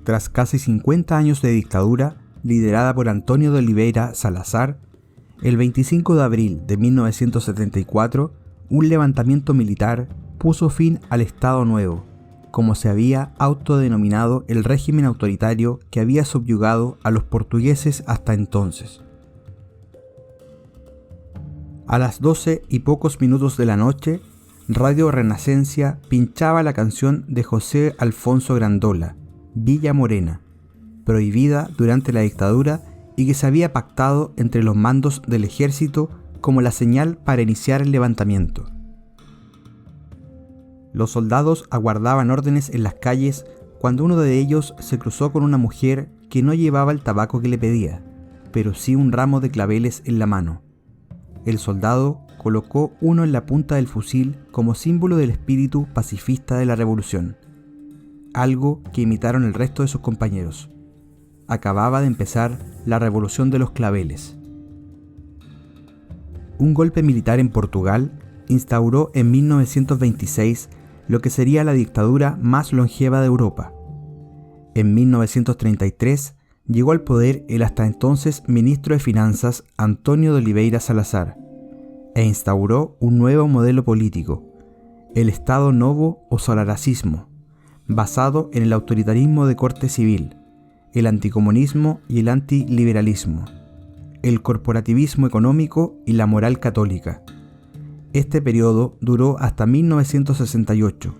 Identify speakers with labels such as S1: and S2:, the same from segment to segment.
S1: Tras casi 50 años de dictadura, liderada por Antonio de Oliveira Salazar, el 25 de abril de 1974, un levantamiento militar puso fin al Estado Nuevo, como se había autodenominado el régimen autoritario que había subyugado a los portugueses hasta entonces. A las 12 y pocos minutos de la noche, Radio Renacencia pinchaba la canción de José Alfonso Grandola, Villa Morena, prohibida durante la dictadura y que se había pactado entre los mandos del ejército como la señal para iniciar el levantamiento. Los soldados aguardaban órdenes en las calles cuando uno de ellos se cruzó con una mujer que no llevaba el tabaco que le pedía, pero sí un ramo de claveles en la mano. El soldado colocó uno en la punta del fusil como símbolo del espíritu pacifista de la revolución, algo que imitaron el resto de sus compañeros. Acababa de empezar la revolución de los claveles. Un golpe militar en Portugal instauró en 1926 lo que sería la dictadura más longeva de Europa. En 1933 llegó al poder el hasta entonces ministro de Finanzas Antonio de Oliveira Salazar e instauró un nuevo modelo político, el Estado Novo o Solaracismo, basado en el autoritarismo de corte civil, el anticomunismo y el antiliberalismo, el corporativismo económico y la moral católica. Este periodo duró hasta 1968,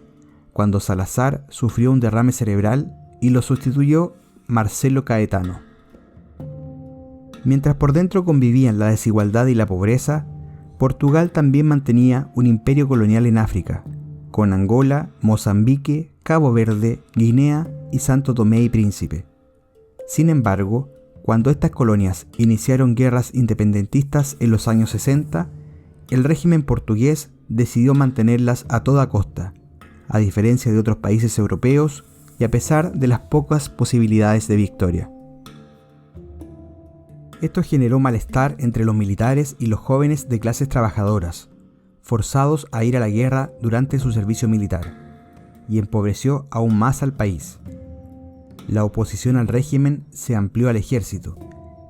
S1: cuando Salazar sufrió un derrame cerebral y lo sustituyó Marcelo Caetano. Mientras por dentro convivían la desigualdad y la pobreza, Portugal también mantenía un imperio colonial en África, con Angola, Mozambique, Cabo Verde, Guinea y Santo Tomé y Príncipe. Sin embargo, cuando estas colonias iniciaron guerras independentistas en los años 60, el régimen portugués decidió mantenerlas a toda costa, a diferencia de otros países europeos y a pesar de las pocas posibilidades de victoria. Esto generó malestar entre los militares y los jóvenes de clases trabajadoras, forzados a ir a la guerra durante su servicio militar, y empobreció aún más al país. La oposición al régimen se amplió al ejército,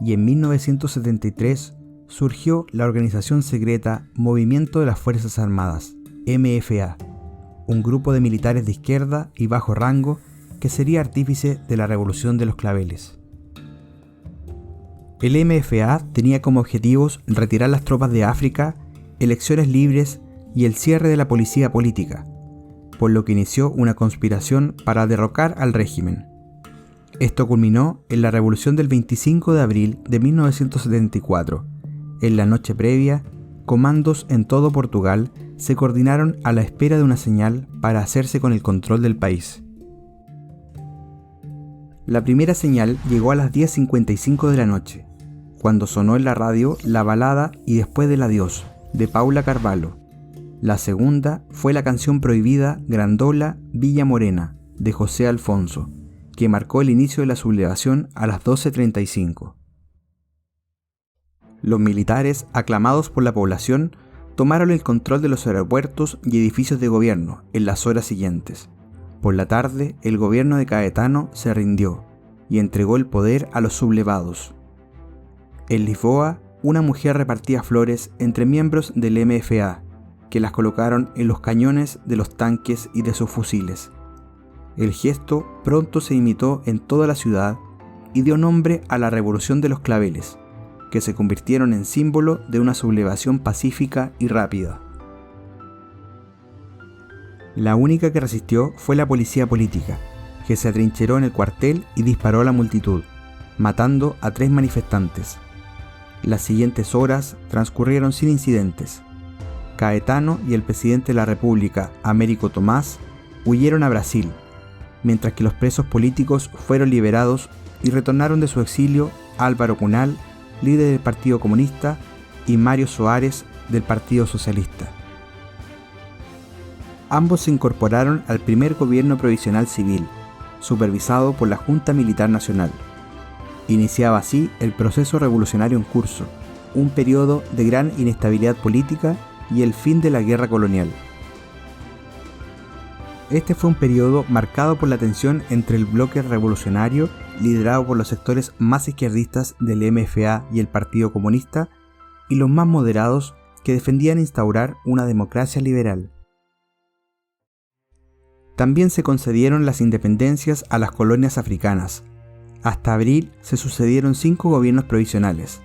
S1: y en 1973 surgió la organización secreta Movimiento de las Fuerzas Armadas, MFA, un grupo de militares de izquierda y bajo rango que sería artífice de la Revolución de los Claveles. El MFA tenía como objetivos retirar las tropas de África, elecciones libres y el cierre de la policía política, por lo que inició una conspiración para derrocar al régimen. Esto culminó en la Revolución del 25 de abril de 1974. En la noche previa, comandos en todo Portugal se coordinaron a la espera de una señal para hacerse con el control del país. La primera señal llegó a las 10:55 de la noche, cuando sonó en la radio la balada Y después del adiós, de Paula Carvalho. La segunda fue la canción prohibida Grandola, Villa Morena, de José Alfonso, que marcó el inicio de la sublevación a las 12:35. Los militares, aclamados por la población, tomaron el control de los aeropuertos y edificios de gobierno en las horas siguientes. Por la tarde, el gobierno de Caetano se rindió y entregó el poder a los sublevados. En Lisboa, una mujer repartía flores entre miembros del MFA, que las colocaron en los cañones de los tanques y de sus fusiles. El gesto pronto se imitó en toda la ciudad y dio nombre a la Revolución de los Claveles, que se convirtieron en símbolo de una sublevación pacífica y rápida. La única que resistió fue la policía política, que se atrincheró en el cuartel y disparó a la multitud, matando a 3 manifestantes. Las siguientes horas transcurrieron sin incidentes. Caetano y el presidente de la República, Américo Tomás, huyeron a Brasil, mientras que los presos políticos fueron liberados y retornaron de su exilio Álvaro Cunhal, líder del Partido Comunista, y Mário Soares, del Partido Socialista. Ambos se incorporaron al primer gobierno provisional civil, supervisado por la Junta Militar Nacional. Iniciaba así el proceso revolucionario en curso, un periodo de gran inestabilidad política y el fin de la guerra colonial. Este fue un periodo marcado por la tensión entre el bloque revolucionario, liderado por los sectores más izquierdistas del MFA y el Partido Comunista, y los más moderados que defendían instaurar una democracia liberal. También se concedieron las independencias a las colonias africanas. Hasta abril se sucedieron 5 gobiernos provisionales,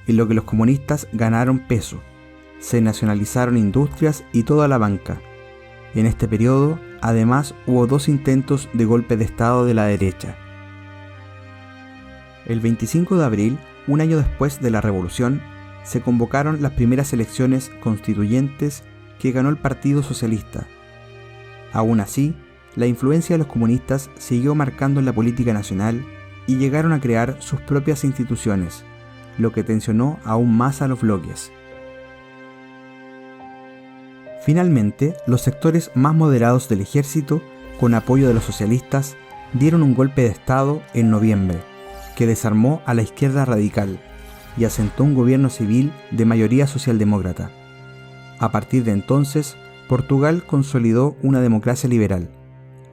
S1: en lo que los comunistas ganaron peso. Se nacionalizaron industrias y toda la banca. En este periodo, además, hubo 2 intentos de golpe de Estado de la derecha. El 25 de abril, un año después de la revolución, se convocaron las primeras elecciones constituyentes que ganó el Partido Socialista. Aún así, la influencia de los comunistas siguió marcando en la política nacional y llegaron a crear sus propias instituciones, lo que tensionó aún más a los bloques. Finalmente, los sectores más moderados del ejército, con apoyo de los socialistas, dieron un golpe de Estado en noviembre, que desarmó a la izquierda radical y asentó un gobierno civil de mayoría socialdemócrata. A partir de entonces, Portugal consolidó una democracia liberal,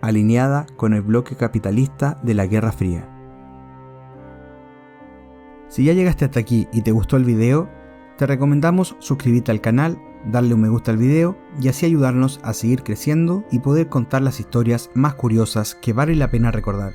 S1: alineada con el bloque capitalista de la Guerra Fría. Si ya llegaste hasta aquí y te gustó el video, te recomendamos suscribirte al canal, darle un me gusta al video y así ayudarnos a seguir creciendo y poder contar las historias más curiosas que vale la pena recordar.